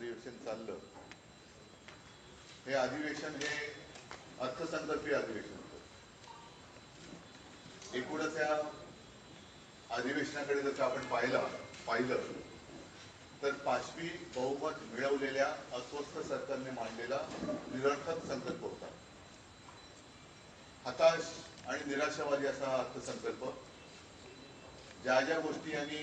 अधिवेशन चाललं, हे अधिवेशन हे अर्थसंकल्पीय अधिवेशन होतं. एकूणच या अधिवेशनाकडे जर आपण पाहिलं तर पाचवी बहुमत मिळवलेल्या अस्वस्थ सरकारने मांडलेला निरर्थक संकल्प होता. हताश आणि निराशावादी असा अर्थसंकल्प. ज्या ज्या गोष्टी यांनी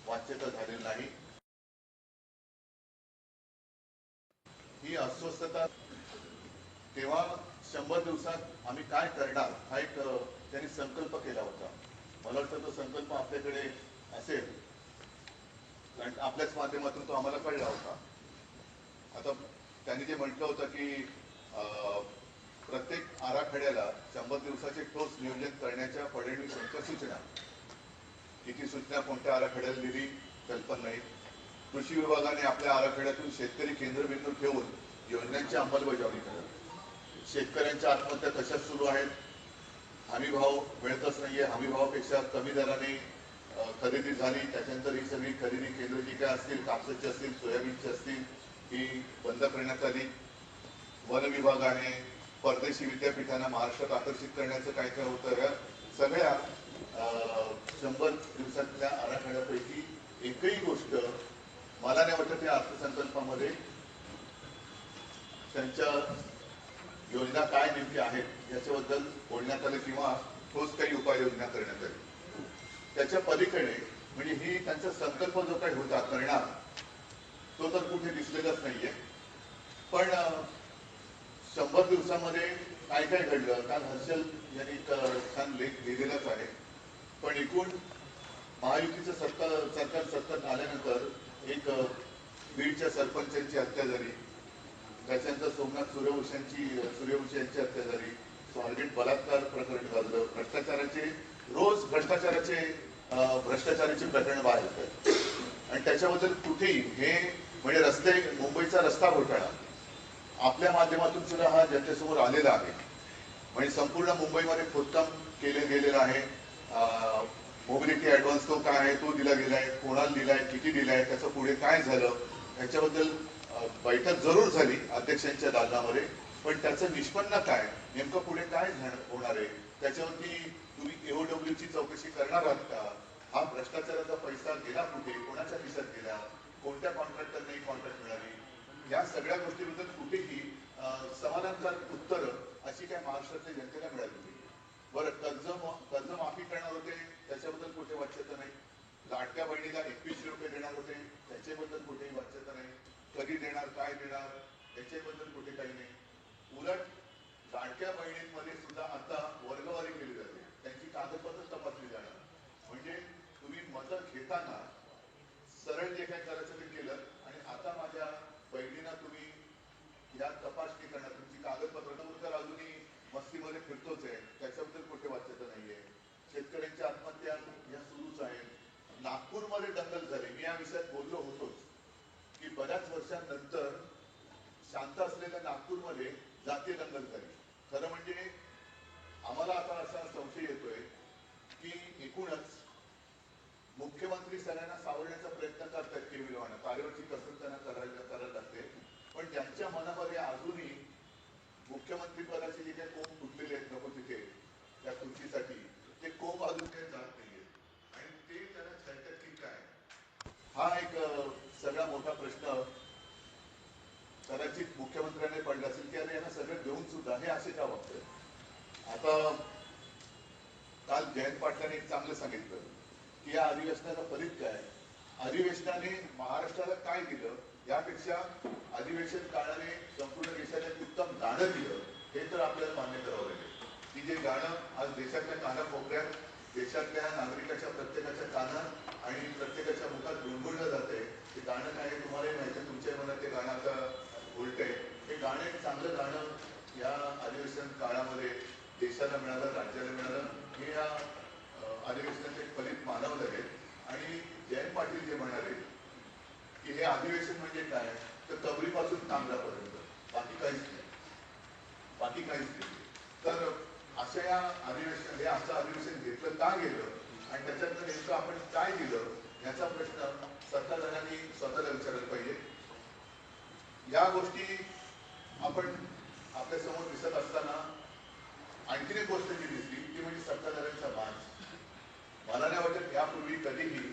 वाच्यता झालेली नाही. ही अस्वस्थता तेव्हा 100 दिवसात आम्ही काय करणार हा एक त्यांनी संकल्प केला होता. मला वाटतं तो संकल्प आपल्याकडे असेल कारण आपल्याच माध्यमातून तो आम्हाला कळला होता. आता त्यांनी जे म्हटलं होतं की प्रत्येक आराखड्याला 100 दिवसाचे ठोस नियोजन करण्याच्या फडणवीस यांच्या सूचना. किती सूचना कोणत्या आराखड्याला दिली कल्पना नाही. कृषी विभागाने आपल्या आराखड्यातून शेतकरी केंद्रबिंदू ठेवून योजनांची अंमलबजावणी करत. शेतकऱ्यांच्या आत्महत्या कशा सुरू आहेत, हमी भाव मिळतच नाहीये, हमी भावापेक्षा कमी दराने खरेदी झाली, त्याच्यानंतर ही सगळी खरेदी केंद्र जी काय असतील, कापसाची असतील, सोयाबीनची असतील, ही बंद करण्यात आली. वन विभागाने परदेशी विद्यापीठांना महाराष्ट्रात आकर्षित करण्याचं काय काय होतं. या सगळ्या 100 दिवसातल्या आराखड्यापैकी एकही गोष्ट मला नाही वाटत या अर्थसंकल्पामध्ये त्यांच्या योजना काय नेमक्या आहेत याच्याबद्दल बोलण्यात आलं किंवा ठोस काही उपाययोजना करण्यात आली. त्याच्या पलीकडे म्हणजे ही त्यांचा संकल्प जो काही होता करणार तो तर कुठे दिसलेलाच नाहीये. पण 100 दिवसामध्ये काय काय घडलं काल हर्षल यांनी छान लेख लिहिलेलाच आहे. पण एकूण महायुतीचं सरकार सत्तेत आल्यानंतर एक बीडच्या सरपंचांची हत्या झाली, त्याच्यानंतर सोमनाथ सूर्यवंशी यांची हत्या झाली, स्वारगेट बलात्कार प्रकरण गाजलं, भ्रष्टाचाराचे प्रकरण बाहेर येतात. आणि त्याच्याबद्दल कुठेही हे म्हणजे रस्ते, मुंबईचा रस्ता घोटाळा आपल्या माध्यमातून सुद्धा हा जनतेसमोर आलेला आहे. म्हणजे संपूर्ण मुंबईमध्ये खोदकाम केले गेलेलं आहे. मोबिलिटी ऍडव्हान्स तो काय आहे तो दिला गेलाय, कोणाला दिलाय, किती दिलाय, त्याचं पुढे काय झालं याच्याबद्दल बैठक जरूर झाली अध्यक्षांच्या दालनामध्ये. पण त्याचं निष्पन्न काय, नेमकं पुढे काय होणार आहे, त्याच्यावरती तुम्ही एओडब्ल्यूची चौकशी करणार आहात का, हा भ्रष्टाचाराचा पैसा गेला कुठे, कोणाच्या खिशात गेला, कोणत्या कॉन्ट्रॅक्टरने कॉन्ट्रॅक्ट मिळाली, या सगळ्या गोष्टीबद्दल कुठेही समाधानकारक उत्तर अशी काय महाराष्ट्रातल्या जनतेला मिळाली नाही. बरं, कर्ज माफी करणार होते त्याच्याबद्दल कुठे वाच्यता नाही. लाडक्या बहिणीला 2100 रुपये देणार होते त्याच्याबद्दल कुठेही वाच्यता नाही. कधी देणार, काय देणार याच्याबद्दल कुठे काही नाही. उलट लाडक्या बहिणींमध्ये सुद्धा आता वर्गवारी केली जाते, त्यांची कागदपत्र तपासली जाणार. म्हणजे तुम्ही मतं घेताना सरळ जे काय करायचं ते केलं आणि आता माझ्या बहिणींना तुम्ही या तपासणी करणार, तुमची कागदपत्र तर अजूनही मस्तीमध्ये फिरतोच आहे, त्याच्याबद्दल कुठे वाच्यता नाहीये. शेतकऱ्यांच्या आत्महत्या या सुरूच आहेत. नागपूरमध्ये दंगल झाली, मी या विषयात बोललो होतोच की बऱ्याच वर्षांनंतर शांत असलेल्या नागपूरमध्ये जातीय दंगल झाली. खरं म्हणजे आम्हाला आता असा संशय येतोय की एकूणच मुख्यमंत्री सगळ्यांना सावरण्याचा प्रयत्न करतात केविलवाना, तारेवरची कसरत त्यांना करायला लागते. पण ज्यांच्या मनामध्ये अजूनही मुख्यमंत्री पदाचे जे काही कोंब फुटलेले आहेत नको तिथे त्या खुर्चीसाठी, ते कोंब अजून काही जात नाहीये आणि ते त्यांना छळतात की काय, हा एक सगळा मोठा प्रश्न कदाचित मुख्यमंत्र्यांनी पडला असेल की अरे यांना सगळं देऊन सुद्धा हे असे का वागतात. आता काल जयंत पाटलांनी एक चांगलं सांगितलं की या अधिवेशनाचा फलित काय, अधिवेशनाने महाराष्ट्राला काय दिलं यापेक्षा अधिवेशन काळाने संपूर्ण देशाला उत्तम गाणं दिलं हे तर आपल्याला मान्य करावं लागेल. की जे गाणं आज देशातल्या कानाकोपऱ्यात देशातल्या नागरिकाच्या प्रत्येकाच्या कानात आणि प्रत्येकाच्या मुखात गुणगुणलं जाते, ते गाणं काय तुम्हालाही माहिती आहे, तुमच्या मनात ते गाणं आता उलट आहे. हे गाणं एक चांगलं गाणं या अधिवेशन काळामध्ये देशाला मिळालं, राज्याला मिळालं, हे या अधिवेशनाचे एक फलित मानावं लागेल. आणि जयंत पाटील जे म्हणाले की हे अधिवेशन म्हणजे काय तर कबरीपासून कांगरापर्यंत, बाकी काहीच नाही. तर अशा या अधिवेशन हे असं अधिवेशन घेतलं का गेलं आणि त्याच्यातनं नेमकं आपण काय दिलं याचा प्रश्न सत्ताधाऱ्यांनी स्वतःला विचारायला पाहिजे. या गोष्टी आपण आपल्या समोर दिसत असताना आणखीन एक गोष्ट जी दिसली ती म्हणजे सत्ताधाऱ्यांचा माज. मला नाही वाटत यापूर्वी कधीही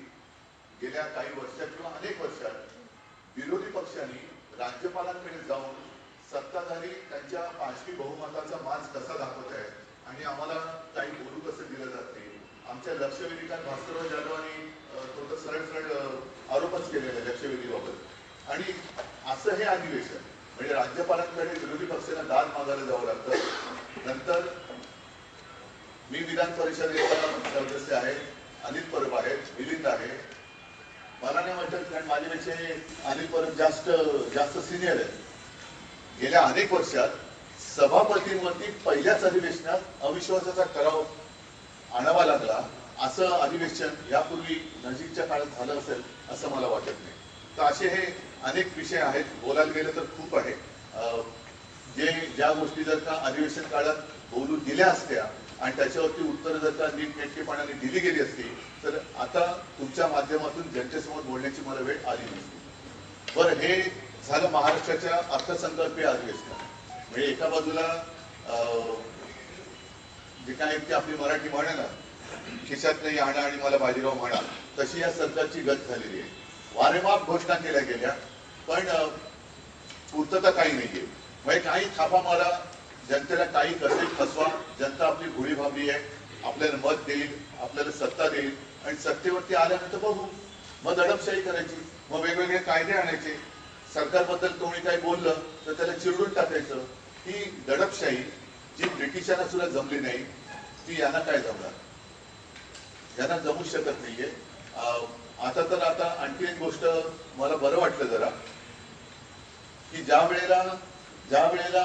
गेल्या काही वर्षात किंवा अनेक वर्षात विरोधी पक्षांनी राज्यपालांकडे जाऊन सत्ताधारी त्यांच्या पाचवी बहुमताचा माज कसा दाखवत आहे आणि आम्हाला काही बोलू कसं दिलं जात नाही. आमच्या लक्षवेधिकांत भास्करराव जाधवांनी तो सरळ सरळ आरोपच केलेला लक्षवेधीबाबत. आणि असं हे अधिवेशन म्हणजे राज्यपालांकडे विरोधी पक्षांना दाद मागायला जावं लागतं. नंतर मी विधान परिषदेचा सदस्य आहे, अनिल परब आहे, मिलिंद आहे. मला नाही वाटत कारण माझ्यापेक्षा अनिल परब जास्त सिनियर आहे. गेल्या अनेक वर्षात सभापतींवरती पहिल्याच अधिवेशनात अविश्वासाचा ठराव आणावा लागला असं अधिवेशन यापूर्वी नजीकच्या काळात झालं असेल असं मला वाटत नाही. तर असे हे अनेक विषय आहेत, बोलायला गेलं तर खूप आहे. ज्या गोष्टी जर का अधिवेशन काळात बोलू दिल्या असत्या आणि त्याच्यावरती उत्तर जर का नीटनेटकेपणाने दिली गेली असती तर आता तुमच्या माध्यमातून जनतेसमोर बोलण्याची मला वेळ आली नसती. बरं, हे झालं महाराष्ट्राच्या अर्थसंकल्पीय अधिवेशन. म्हणजे एका बाजूला जे काय ते आपली मराठी म्हणे ना, खिशात नाही आणा आणि मला बाजीराव म्हणा, तशी या सरकारची गत झालेली आहे. वारेमाप घोषणा केल्या गेल्या पण पूर्तता काही नाहीये. म्हणजे काही थापा मारा, जनतेला काही कसे फसवा, जनता आपली भोळी भाबरी आहे, आपल्याला मत देईल, आपल्याला सत्ता देईल आणि सत्तेवरती आल्यानंतर बघू मग दडपशाही करायची, मग वेगवेगळे कायदे आणायचे. सरकारबद्दल कोणी काही बोललं तर त्याला चिरडून टाकायचं. ही दडपशाही जी ब्रिटिशांना सुद्धा जमली नाही ती यांना काय जमणार, यांना जमू शकत नाहीये. आता आणखी एक गोष्ट मला बरं वाटलं जरा की ज्या वेळेला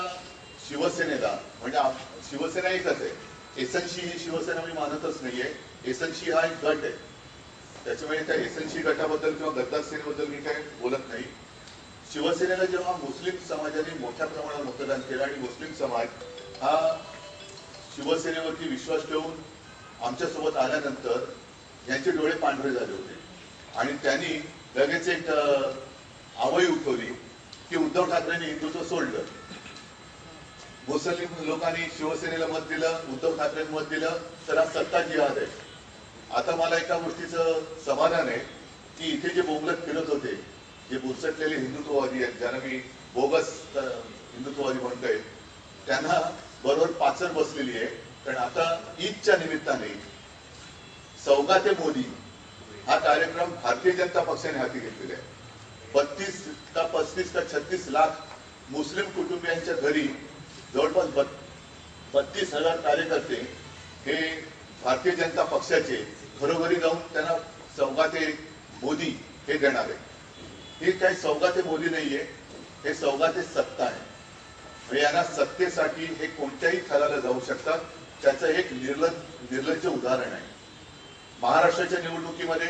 शिवसेनेला म्हणजे शिवसेना एकच आहे, एसएनसी ही शिवसेना मी मानतच नाहीये. एसएनसी हा एक गट आहे, त्याच्यामुळे त्या एसएनसी गटाबद्दल किंवा गद्दार सेनेबद्दल मी काही बोलत नाही. शिवसेनेला जेव्हा मुस्लिम समाजाने मोठ्या प्रमाणात मतदान केलं आणि मुस्लिम समाज हा शिवसेनेवरती विश्वास ठेवून आमच्यासोबत आल्यानंतर यांचे डोळे पांढरे झाले होते आणि त्यांनी लगेच एक आवई उठवली की उद्धव ठाकरेंनी हिंदुत्व सोडलं. मुस्लिम लोकांनी शिवसेनेला मत दिलं, उद्धव ठाकरेंनी मत दिलं, तर हा सत्ता जिहाद आहे. आता मला एका गोष्टीचं समाधान आहे की इथे जे बोंबलत फिरत होते, जे बुरसटलेले हिंदुत्ववादी आहेत, ज्यांना मी बोगस हिंदुत्ववादी म्हणतोय, त्यांना बरोबर पाचर बसलेली आहे. कारण आता ईदच्या निमित्ताने सौगाते मोदी हा कार्यक्रम भारतीय जनता पक्षाने हाती घेतलेला आहे. 32 का 35 का 36 लाख मुस्लिम कुटुंबियांच्या घरी जवळपास 32,000 कार्यकर्ते हे भारतीय जनता पक्षाचे घरोघरी जाऊन त्यांना सौगाते मोदी हे देणार आहे. हे काही सौगाते मोदी नाहीये, हे सौगाते सत्ता आहे. म्हणजे यांना सत्तेसाठी हे कोणत्याही थराला जाऊ शकतात. त्याचं एक निर्लज्ज उदाहरण आहे. महाराष्ट्राच्या निवडणुकीमध्ये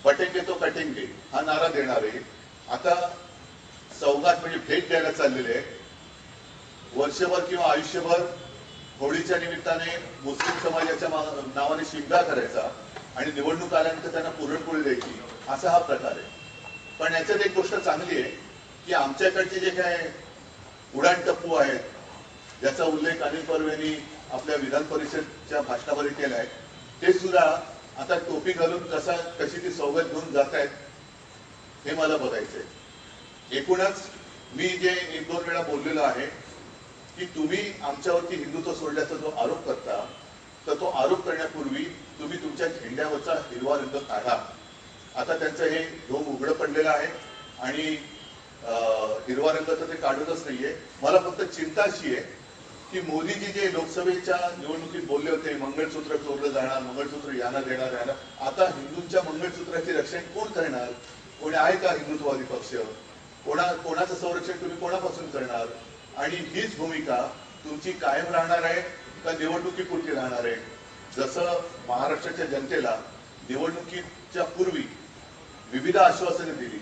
बटेंगे तो कटेंगे हा नारा देणारे आता सौगात म्हणजे भेट द्यायला चाललेले आहे. वर्षभर किंवा आयुष्यभर होळीच्या निमित्ताने मुस्लिम समाजाच्या नावाने शिंगा करायचा आणि निवडणूक आल्यानंतर त्यांना पुरणपोळी द्यायची, असा हा प्रकार आहे. पण याच्यात एक गोष्ट चांगली आहे की आमच्याकडचे जे काय उडाण टप्पू आहेत, ज्याचा उल्लेख अनिल परब यांनी आपल्या विधान परिषदच्या भाषणामध्ये केलाय, ते सुद्धा आता टोपी घालून कशी ती सौगत घेऊन जात आहेत हे मला बघायचंय. एकूणच मी जे 1-2 वेळा बोललेलो आहे की तुम्ही आमच्यावरती हिंदुत्व सोडल्याचा जो आरोप करता, तर तो आरोप करण्यापूर्वी तुम्ही तुमच्या झेंड्यावरचा हिरवा रंग काढा. आता त्यांचं हे ढोंग उघडं पडलेलं आहे आणि हिरवा रंग तर ते काढतच नाहीये. मला फक्त चिंता अशी आहे की मोदीजी जे लोकसभेच्या निवडणुकीत बोलले होते, मंगळसूत्र चोरलं जाणार, मंगळसूत्र यांना देणार याला, आता हिंदूंच्या मंगळसूत्राचे रक्षण कोण करणार? कोणी आहे का हिंदुत्ववादी पक्ष? कोणाचं संरक्षण तुम्ही कोणापासून करणार? आणि हीच भूमिका तुमची कायम राहणार आहे का निवडणुकीपुरती राहणार आहे? जसं महाराष्ट्राच्या जनतेला निवडणुकीच्या पूर्वी विविध आश्वासने दिली,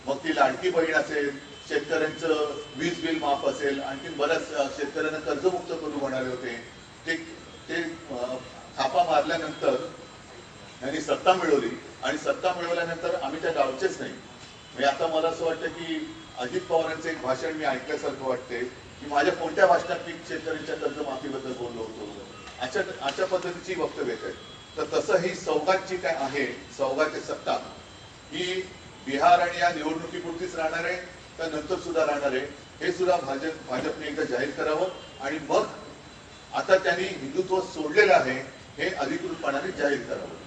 मग ती लाडकी बहीण असेल, शेतकऱ्यांचं वीज बिल माफ असेल, आणखी बऱ्याच शेतकऱ्यांना कर्जमुक्त करू म्हणाले होते, ते मारल्यानंतर यांनी सत्ता मिळवली आणि सत्ता मिळवल्यानंतर आम्ही त्या गावचेच नाही. म्हणजे आता मला असं वाटतं की अजित पवारांचं एक भाषण मी ऐकल्यासारखं वाटते की माझ्या कोणत्या भाषणात मी शेतकऱ्यांच्या कर्जमाफीबद्दल बोललो होतो, अशा पद्धतीची वक्तव्य आहेत. तर तसं ही सौगातची काय आहे, सौगात सत्ता ही बिहार आणि या निवडणुकीपुरतीच राहणार आहे का नंतर सुद्धा राहणार आहे, हे सुद्धा भाजपने एकदा जाहीर करावं. आणि मग आता त्यांनी हिंदुत्व सोडलेलं आहे हे अधिकृतपणाने जाहीर करावं.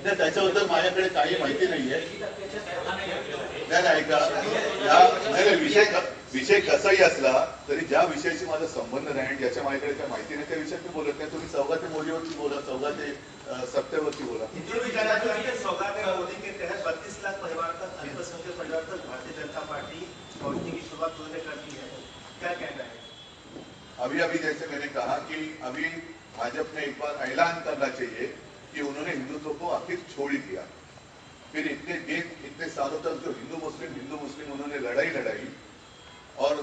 त्याच्याबद्दल माझ्याकडे काही माहिती नाहीये. नाही ऐका, विषय कसाही असला तरी ज्या विषयाशी माझा संबंध नाही आणि ज्याच्या माझ्याकडे काही माहिती नाही त्या विषयात मी बोलत नाही. तुम्ही सौगाते मोदीवरती बोला, सौगाते सत्तेवरती बोला. सौगाते मोदी के तहत 32 लाख परिवार तक, अल्पसंख्यक परिवार तक भारतीय जनता पार्टी पहुंचने की शुरुआत उन्होंने कर दी है, क्या कहना है? अभी जैसे मैंने कहा कि अभी भाजपा ने एक बार ऐलान करना चाहिए कि उन्होंने हिंदुत्व को आखिर छोड़ ही दिया. फिर इतने सालों तक जो हिंदू मुस्लिम उन्होंने लड़ाई और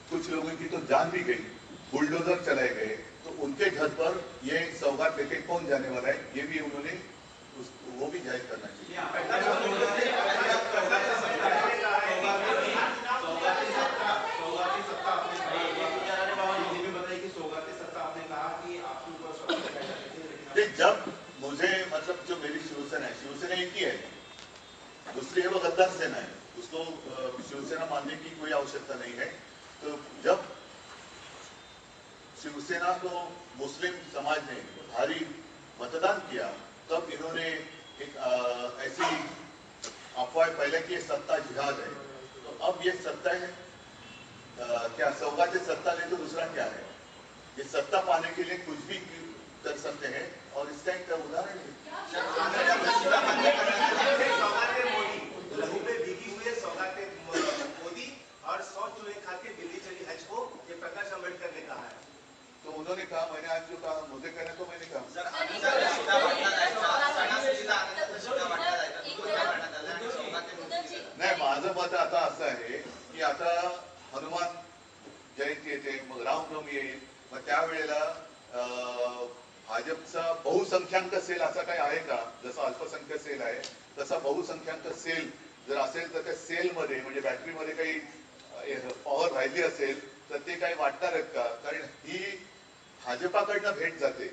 कुछ लोगों की तो जान भी गई, बुलडोजर चलाए गए, तो उनके घर पर ये सौगात लेके कौन जाने वाला है ये भी उन्होंने वो भी जाहिर करना चाहिए. जब मुझे मतलब जो मेरी शिवसेना एक ही है, दूसरी है वो गद्दार सेना है, उसको शिवसेना मानने की कोई आवश्यकता नहीं है. तो जब शिवसेना को मुस्लिम समाज ने भारी मतदान किया तब इन्होंने एक ऐसी अफवाह फैला कि ये सत्ता जिहाद है. तो अब ये सत्ता है क्या सौगात सत्ता ले तो दूसरा क्या है? ये सत्ता पाने के लिए कुछ भी कर सकते हैं और इसका एक उदाहरण है. लहू में भीगी हुई सौगाते मोदी और 100 चूहे खा के दिल्ली चली हज को, ये प्रकाश अंबेडकर ने कहा है. तो उन्होंने कहा, मैंने आज जो कहा मुझे कहने तो मैंने कहा नाही. माझं मत आता असं आहे की आता हनुमान जयंती येते, मग रामनवमी येईल, मग त्यावेळेला भाजपचा बहुसंख्याक सेल असा काही आहे का? जसा अल्पसंख्याक सेल आहे तसा बहुसंख्याक सेल जर असेल तर त्या सेलमध्ये म्हणजे बॅटरीमध्ये काही पॉवर राहिली असेल तर ते काही वाटणार आहेत का? कारण ही भाजपाकडनं भेट जाते,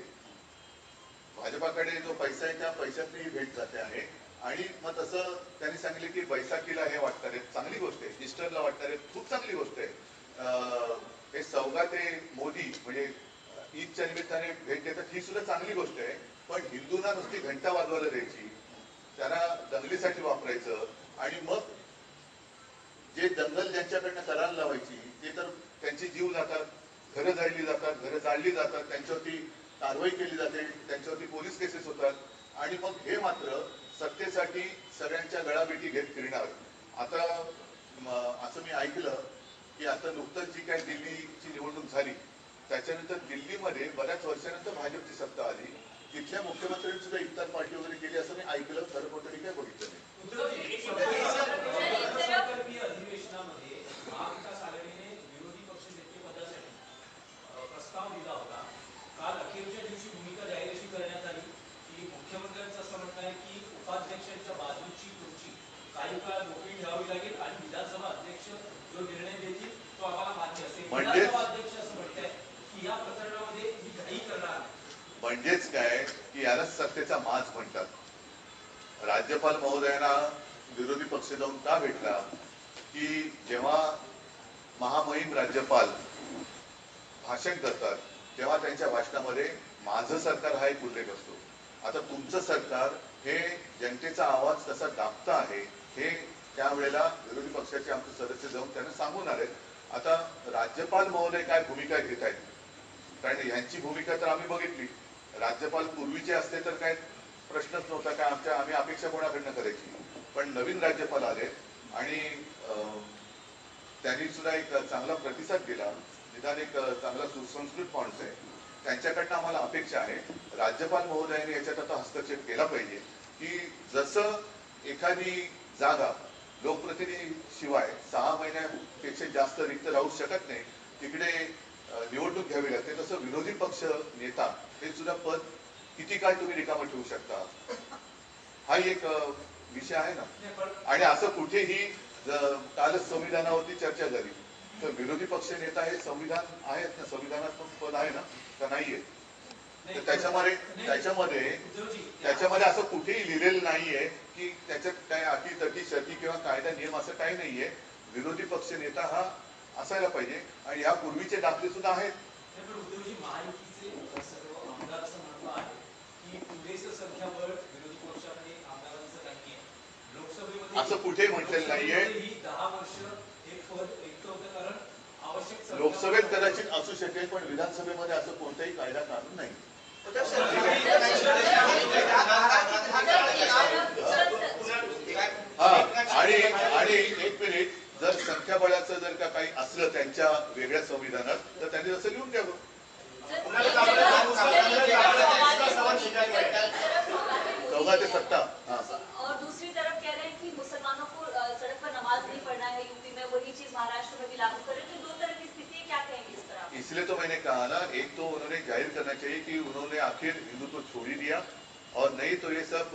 भाजपाकडे जो पैसा आहे त्या पैशातली ही भेट जाते आहे. आणि मग तसं त्यांनी सांगितलं की बैसाखीला हे वाटणार आहेत, चांगली गोष्ट आहे. ईस्टरला वाटणार आहेत, खूप चांगली गोष्ट आहे. हे सौगाते मोदी म्हणजे ईदच्या निमित्ताने भेट देतात, ही सुद्धा चांगली गोष्ट आहे. पण हिंदूंना नुसती घंटा वाजवायला द्यायची, त्यांना दंगलीसाठी वापरायचं आणि मग जे दंगल ज्यांच्याकडनं करायला लावायची ते तर त्यांचे जीव जातात, घरं जाळली जातात, त्यांच्यावरती कारवाई केली जाते, त्यांच्यावरती पोलीस केसेस होतात आणि मग हे मात्र सत्तेसाठी सगळ्यांच्या गळाभेटी घेत फिरणार. आता असं मी ऐकलं की आता नुकतंच जी काही दिल्लीची निवडणूक झाली त्याच्यानंतर दिल्लीमध्ये बऱ्याच वर्षानंतर भाजपची सत्ता आली, तिथल्या मुख्यमंत्र्यांनी सुद्धा इफ्तार पार्टी वगैरे केली असं मी ऐकलं. खरं खोटं मी काय बघितलं नाही. विरोधी पक्ष नेते पदासाठी प्रस्ताव दिला होता. काल अखेरच्या दिवशी भूमिका जाहीर अशी करण्यात आली की मुख्यमंत्र्यांचं असं म्हणणं आहे की उपाध्यक्षांच्या बाजूची खुर्ची काही काळ मोकळी ठेवावी लागेल आणि विधानसभा अध्यक्ष जो निर्णय देतील तो आम्हाला मान्य असेल. विधानसभा अध्यक्ष असं म्हणताय की या प्रकरणामध्ये ही घाई करणार. म्हणजेच काय की यालाच सत्तेचा माज म्हणतात. राज्यपाल महोदयांना विरोधी पक्ष जाऊन का भेटला की जेव्हा महामहिम राज्यपाल भाषण करतात तेव्हा त्यांच्या भाषणामध्ये माझं सरकार हा एक उल्लेख असतो. आता तुमचं सरकार हे जनतेचा आवाज कसा दाबता आहे हे त्यावेळेला विरोधी पक्षाचे आमचे सदस्य जाऊन त्यांना सांगून आले. आता राज्यपाल महोदय काय भूमिका घेत आहेत, कारण यांची भूमिका तर आम्ही बघितली. राज्यपाल पूर्वीचे असते तर काय प्रश्नच नव्हता, काय आम्ही अपेक्षा कोणाकडनं करायची. पण नवीन राज्यपाल आले आणि त्यांनी सुद्धा एक चांगला प्रतिसाद दिला. निदान एक चांगला सुसंस्कृत माणूस आहे, त्यांच्याकडनं आम्हाला अपेक्षा आहे राज्यपाल महोदयांनी याच्यात आता हस्तक्षेप केला पाहिजे की जसं एखादी जागा लोकप्रतिनिधी शिवाय 6 महिन्यापेक्षा जास्त रिक्त राहू शकत नाही, तिकडे निवडणूक घ्यावी लागते तसं विरोधी पक्ष नेता हे सुद्धा पद किती काळ तुम्ही रिकामं ठेवू शकता हा एक विषय आहे ना. नाही, पण आणि असं कुठेही कालच संविधानावरती चर्चा झाली तर विरोधी पक्ष नेता हे संविधान आहेत ना, संविधानात्मक पद आहे ना का नाहीये. तर त्याच्यामध्ये असं कुठेही लिहिलेलं नाहीये की त्याच्यात काय अटी तटी शर्ती किंवा कायदा नियम असं काही नाहीये. विरोधी पक्ष नेता हा असायला पाहिजे आणि या पूर्वीचे दाखले सुद्धा आहेत. उद्धवजी महायुतीचे सर्व आमदार असं म्हणणं आहे की पुरेसं संख्याबळ विरोधी पक्षामध्ये आमदारांचं नाहीये. लोकसभेमध्ये असं कुठेही म्हटलेलं नाहीये. ही 10 वर्ष हे पद रिक्त होतं कारण आवश्यक लोकसभेत कदाचित असू शकेल पण विधानसभेमध्ये असं कोणताही कायदा कानून नाही. आणि एक मिनिट जर संख्याबळाचं जर का काही असलं त्यांच्या वेगळ्या संविधानात तर त्यांनी तसं लिहून द्यावं. चौदा ते सत्ता. और दूसरी तरफ कह रहे हैं कि मुसलमानों को सड़क पर नमाज नहीं पढ़ना है यूपी में, वही चीज महाराष्ट्र में भी लागू करें. तो दो तरह की स्थिति है, क्या कहेंगे इस पर आप? इसलिए तो मैंने कहा ना, एक तो उन्होंने जाहिर करना चाहिए कि उन्होंने आखिर हिंदुत्व छोड़ ही दिया और नहीं तो ये सब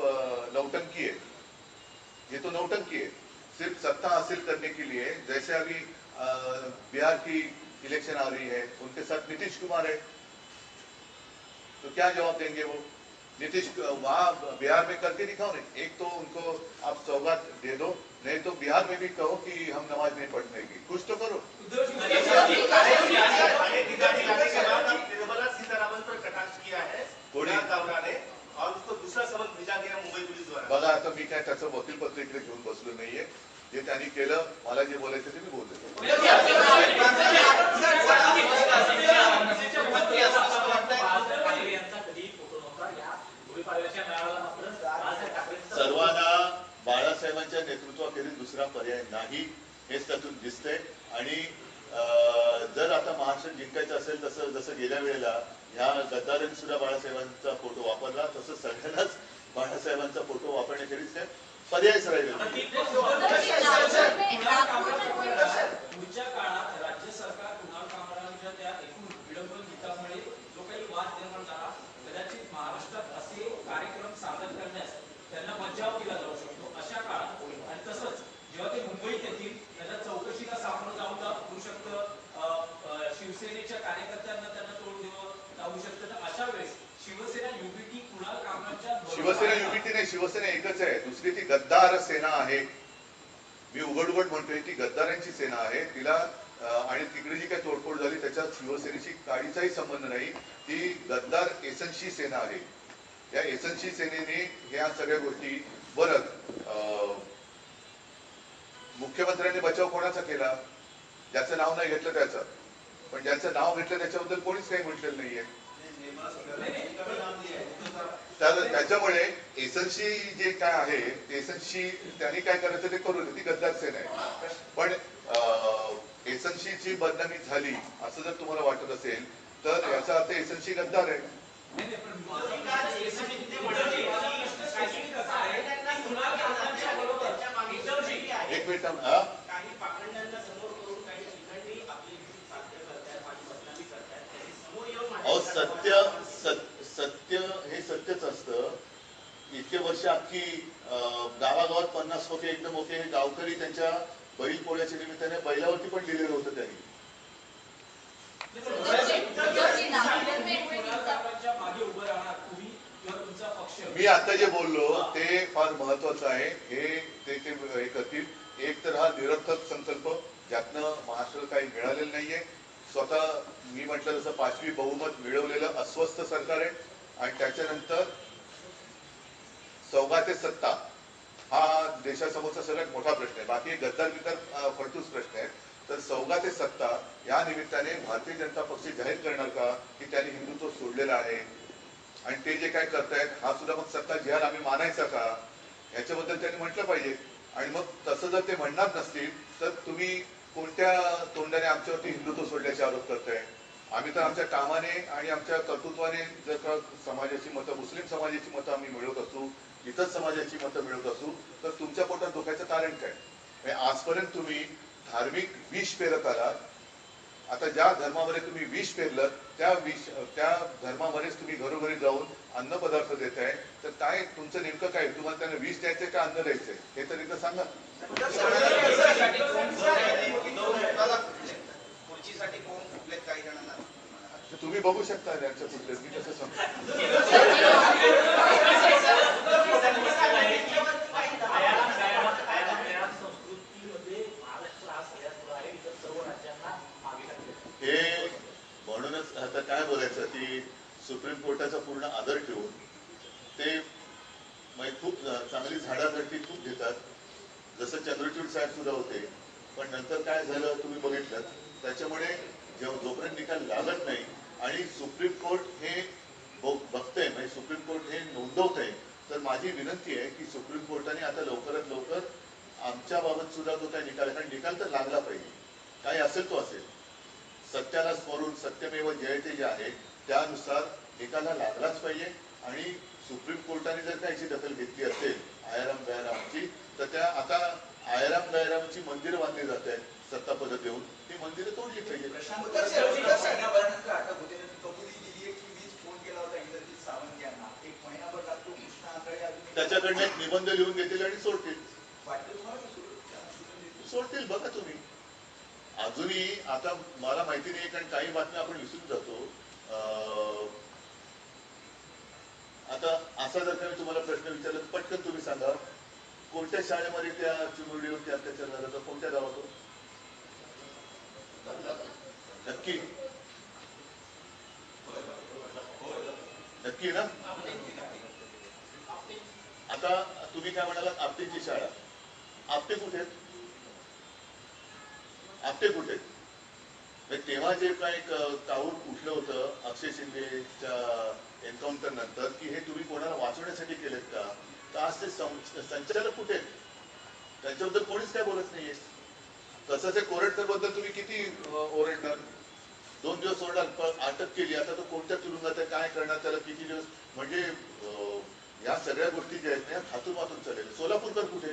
नौटंकी है. ये तो नौटंकी है सिर्फ सत्ता हासिल करने के लिए. जैसे अभी बिहार की इलेक्शन आ रही है उनके साथ नीतीश कुमार है तो क्या जवाब देंगे वो. नीतीश वहां बिहार में करके दिखाओ नहीं. एक तो उनको आप सौगात दे दो नहीं तो बिहार में भी कहो कि हम नमाज नहीं पढ़ने की. कुछ तो करो. निर्मला सीतारामन पर कटाक्ष किया है कावरा ने और उसको दूसरा सबक भेजा गया मुंबई पुलिस द्वारा. बघा आता मी काय त्याचं वकील पत्र इकडे घेऊन बसलो नाहीये. जे त्यांनी केलं मला जे बोलायचं ते मी बोलतो. सर्वांना बाळासाहेबांच्या नेतृत्वाखेरीज दुसरा पर्याय नाही हेच त्यातून दिसतंय. आणि जर आता महाराष्ट्र जिंकायचं असेल तसं जसं गेल्या वेळेला ह्या गद्दारांनी सुद्धा बाळासाहेबांचा फोटो वापरला तसं सगळ्यांनाच बाळासाहेबांचा फोटो वापरण्याखेरीज काय पर्यायच राहिलेला. पुढच्या काळात राज्य सरकार कुणाल कामरांच्या त्या एकूण विडंबन गीतामुळे जो काही वाद निर्माण झाला कदाचित महाराष्ट्रात असे कार्यक्रम सादर करण्यास त्यांना बचाव केला जाऊ शकतो अशा काळात. आणि तसंच जेव्हा ते मुंबईत येतील त्याच्या चौकशीला सामोरं जाऊ शकतं. शिवसेनेच्या कार्यकर्त्यांना त्यांना तोड देणं जाऊ शकतं. तर अशा वेळेस शिवसेना युबीटी कुणाल कामरांच्या शिवसेना युबीटी नाही, शिवसेना एकच आहे. दुसरी ती गद्दार सेना आहे. मी उघड म्हणतोय ती गद्दारांची सेना आहे. तिला आणि तिकडे जी काही तोडफोड झाली त्याच्यात शिवसेनेशी काहीचाही संबंध नाही. ती गद्दार एसनशी सेना आहे. या एसनशी सेनेने ह्या सगळ्या गोष्टी बरं मुख्यमंत्र्यांनी बचाव कोणाचा केला ज्याचं नाव नाही घेतलं त्याचं. पण ज्याचं नाव घेतलं त्याच्याबद्दल कोणीच काही म्हटलेलं नाहीये. तर त्याच्यामुळे एसनशी जे काय आहे एसनशी त्यांनी काय करायचं ते करू दे. ती गद्दार सेना आहे. पण एसनशीची बदनामी झाली असं जर तुम्हाला वाटत असेल तर याचा अर्थ एसनशी गद्दार आहे. एक मिनिट सत्य हे सत्यच असतं. इतके वर्ष अख्खी गावागावात 50 होते एकदम होते. गावकरी त्यांच्या बैल पोळ्याच्या निमित्ताने बैलावरती पण लिहिलेलं होतं त्यांनी. मी आता जे बोललो ते फार महत्वाचं आहे. ते हे करतील. एक तर हा निरर्थक संकल्प ज्यातनं महाराष्ट्राला काही मिळालेलं नाहीये. स्वतः मी म्हटलं जसं 5वी बहुमत मिळवलेलं अस्वस्थ सरकार आहे. आणि त्याच्यानंतर 14 ते सत्ता हा देशासमोरचा सगळ्यात मोठा प्रश्न आहे. बाकी गद्दार बिद्दार फडतूस प्रश्न आहे. तर 14 ते सत्ता या निमित्ताने भारतीय जनता पक्ष जाहीर करणार का की त्यांनी हिंदुत्व सोडलेलं आहे आणि ते जे काय करतायत हा सुद्धा मग सत्ता जिहाद आम्ही मानायचा का याच्याबद्दल त्यांनी म्हटलं पाहिजे. आणि मग तसं जर ते म्हणणार नसतील तर तुम्ही कोणत्या तोंडाने आमच्यावरती हिंदुत्व सोडल्याचे आरोप करताय. आम्ही तर आमच्या कामाने आणि आमच्या कर्तृत्वाने जर का समाजाची मतं मुस्लिम समाजाची मतं आम्ही मिळवत असू इतर समाजाची मतं मिळवत असू तर तुमच्या पोटात दुखायचं कारण काय. आजपर्यंत तुम्ही धार्मिक विष पेरत आलात. आता ज्या धर्मामध्ये तुम्ही विष पेरलं त्या धर्मामध्येच तुम्ही घरोघरी जाऊन अन्न पदार्थ देताय, तर काय तुमचं नेमकं काय, तुम्हाला त्यांना विष द्यायचंय का अन्न द्यायचंय हे तर एकदा सांगा. खुर्चीसाठी कोण फुटलेत काही जणांना. तर तुम्ही बघू शकता त्यांच्या कुठले, मी कसं सांगतो. हे म्हणूनच आता काय बोलायचं की सुप्रीम कोर्टाचा पूर्ण आदर ठेवून ते खूप चांगली झाडाझडती खूप घेतात, जसं चंद्रचूड साहेब सुद्धा होते. पण नंतर काय झालं तुम्ही बघितलं. त्याच्यामुळे जोपर्यंत निकाल लागत नाही आणि सुप्रीम कोर्ट हे बघतंय, म्हणजे सुप्रीम कोर्ट हे नोंदवतंय, तर माझी विनंती आहे की सुप्रीम कोर्टाने आता लवकरात लवकर आमच्या बाबत सुद्धा तो काही निकाल, कारण निकाल तर लागला पाहिजे, काही असेल तो असेल, सत्याला स्मरून सत्यमेव जयते जे आहे त्यानुसार निकाला लागलाच पाहिजे. आणि सुप्रीम कोर्टाने जर का याची दखल घेतली असेल आयाराम गयारामची, तर त्या आता आयाराम गयारामची मंदिरं बांधली जात आहेत सत्तापद देऊन, ती मंदिरं तोडली पाहिजे. त्याच्याकडनं एक निबंध लिहून घेतील आणि सोडतील. बघा तुम्ही. अजूनही आता मला माहिती नाही, कारण काही बातम्या आपण विसरून जातो. आता असा जर का मी तुम्हाला प्रश्न विचारला तर पटकन तुम्ही सांगा, कोणत्या शाळेमध्ये त्या चिमुरडीवरती अत्याचार झाला तर कोणत्या गावात? नक्की नक्की ना. आता तुम्ही काय म्हणालात आपटेची शाळा, आपटे कुठे आहेत? आपटे कुठे आहेत? तेव्हा जे काही काऊर उठलं होतं अक्षय शिंदेच्या एन्काउंटर नंतर की हे तुम्ही कोणाला वाचवण्यासाठी केलेत का, तर आज ते संचालक कुठे आहेत? त्यांच्याबद्दल कोणीच काय बोलत नाहीये. तसंच कोरटकर बद्दल तुम्ही किती ओरडणार, 2 दिवस ओरडाल, अटक केली, आता तो कोणत्या तुरुंगात आहे, काय करणार, त्याला किती दिवस, म्हणजे या सगळ्या गोष्टी ज्या आहेत ना हातून मातून चाललेल्या. सोलापूरकर कुठे?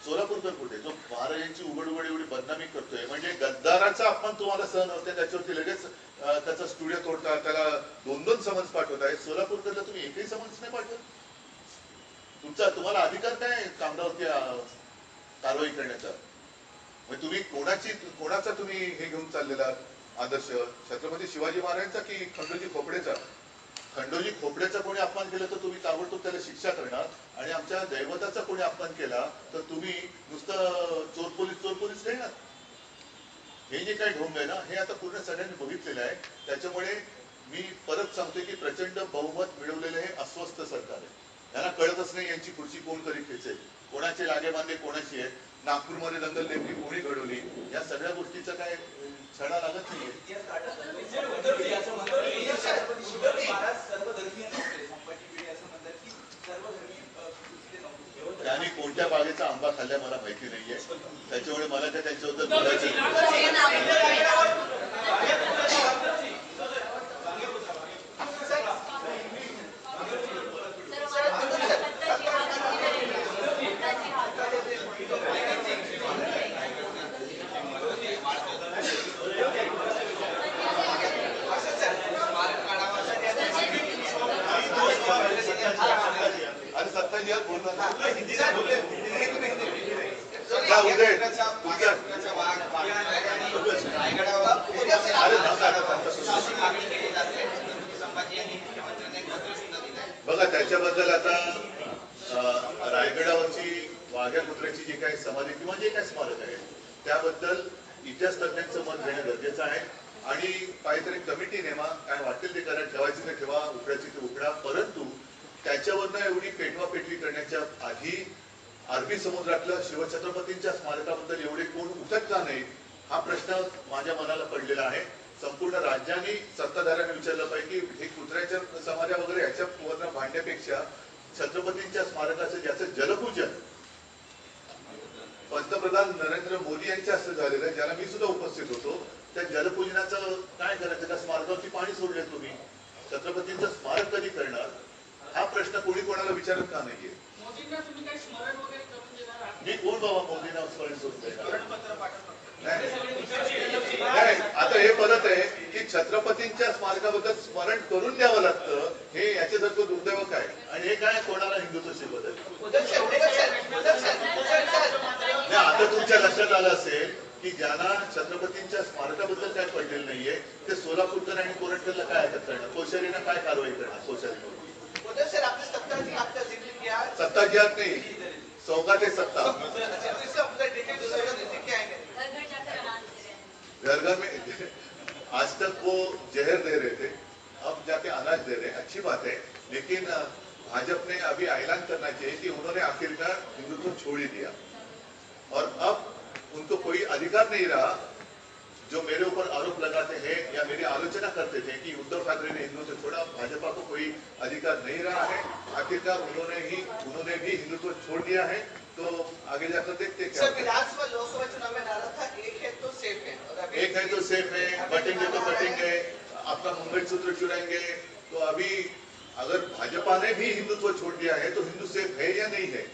सोलापूरकर कुठे? जो महाराजांची उघड एवढी बदनामी करतोय, म्हणजे गद्दाराचा अपमान तुम्हाला सहन होते, त्याच्यावरती लगेच त्याचा स्टुडिओ तोडता, त्याला 2-2 समन्स पाठवताय. सोलापूरकडला तुम्ही एकही समन्स नाही पाठवत. तुम्हाला अधिकार काय कामरावरती कारवाई करण्याचा? म्हणजे तुम्ही कोणाचा तुम्ही हे घेऊन चाललेला आदर्श, छत्रपती शिवाजी महाराजांचा की खंडोजी खोपडेचा? खंडोजी खोपडेचा कोणी अपमान केला तर तुम्ही ताबडतोब त्याला शिक्षा करणार, आणि आमच्या दैवताचा कोणी अपमान केला तर तुम्ही नुसतं चोर पोलीस देणार. हे जे काही ढोंग आहे ना, हे आता पूर्ण सगळ्यांनी बघितलेलं आहे. त्याच्यामुळे मी परत सांगतोय की प्रचंड बहुमत मिळवलेले हे अस्वस्थ सरकार आहे. यांना कळतच नाही यांची खुर्ची कोण कधी खेचेल, कोणाचे लागेबांधे कोणाची आहेत, नागपूरमध्ये दंगल नेमकी कोणी घडवली, या सगळ्या गोष्टीचा काय छडा लागत नाहीये. त्यांनी कोणत्या बागेचा आंबा खाल्ला मला माहिती नाहीये, त्याच्यामुळे मला काय त्यांच्याबद्दल बोलायचं बघा. त्याच्याबद्दल आता रायगडावरची वाघ्या कुत्र्याची जी काही समाधी किंवा जे काही स्मारक आहे त्याबद्दल इतिहास तज्ञांचं मत घेणं गरजेचं आहे. आणि काहीतरी कमिटी नेमा, काय वाटेल ते करा, ठेवायची ते ठेवा, उकडायची ते उकडा, परंतु त्याच्यावरनं एवढी पेटवापेटवी करण्याच्या आधी अरबी समुद्रातल्या शिवछत्रपतींच्या स्मारकाबद्दल एवढे कोण उठत का नाही, हा प्रश्न माझ्या मनाला पडलेला आहे. संपूर्ण राज्याने सत्ताधाऱ्यांना विचारलं पाहिजे की हे कुत्र्याच्या समाध्या वगैरे ह्याच्यावरनं भांडण्यापेक्षा छत्रपतींच्या स्मारकाचं ज्याचं जलपूजन पंतप्रधान नरेंद्र मोदी यांच्या हस्ते झालेलं आहे, ज्याला मी सुद्धा उपस्थित होतो, त्या जलपूजनाचं काय करायचं? त्या स्मारकावरती पाणी सोडले तुम्ही, छत्रपतींचं स्मारक कधी करणार? हा प्रश्न कोणी कोणाला विचारत का नाहीये? मोदींना तुम्ही काही स्मरण वगैरे करून देणार आहात? मी कोण बाबा मोदींना स्मरण करून देणार? नाही नाही, आता हे परत आहे की छत्रपतींच्या स्मारकाबद्दल स्मरण करून द्यावं लागतं, हे याच्यासारखं दुर्दैव काय? आणि हे काय कोणाला हिंदुत्व शिकवत आहे? नाही, आता तुमच्या लक्षात आलं असेल की ज्यांना छत्रपतींच्या स्मारकाबद्दल काय पडलेलं नाहीये ते सोलापूरकर आणि कोरटकरला काय हरकत करणार? कोश्यारीनं काय कारवाई करणार? कोश्यारी सर आपने सत्ता की आपका जिक्र किया सत्ता जिहाद नाही, सौगात है सत्ता। इससे अपना टिकट दूसरे का जिक्र क्या आएंगे घर घर जाकर अनाज दे रहे हैं। घर घर में आज तक वो जहर दे रहे थे, अब जाके अनाज दे रहे हैं, अच्छी बात है। लेकिन भाजपा ने अभी ऐलान करना चाहिए कि उन्होंने आखिरकार हिंदुत्व छोड़ ही दिया और अब उनको कोई अधिकार नहीं रहा। जो मेरे ऊपर आरोप लगाते हैं या मेरी आलोचना करते थे कि उद्धव ठाकरे ने हिंदुत्व छोड़ा, भाजपा को कोई अधिकार नहीं रहा है। आखिरकार उन्होंने भी हिंदुत्व छोड़ दिया है, तो आगे जाकर देखते क्या सर होता है। विधानसभा लोकसभा चुनाव में नारा था एक है तो सेफ है और अभी एक है तो सेफ है, बटेंगे तो बटेंगे, आपका मंगलसूत्र चुराएंगे। तो अभी अगर भाजपा ने भी हिंदुत्व छोड़ दिया है तो हिंदू सेफ है या नहीं है?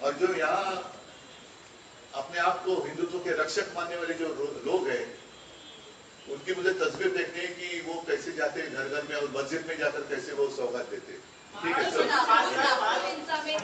और जो यहाँ अपने आप को हिंदुत्व के रक्षक मानने वाले जो लोग हैं, उनकी मुझे तस्वीर देखनी है कि वो कैसे जाते हैं घर घर में और मस्जिद में जाकर कैसे वो सौगात देते हैं। ठीक है सर। चुनाव में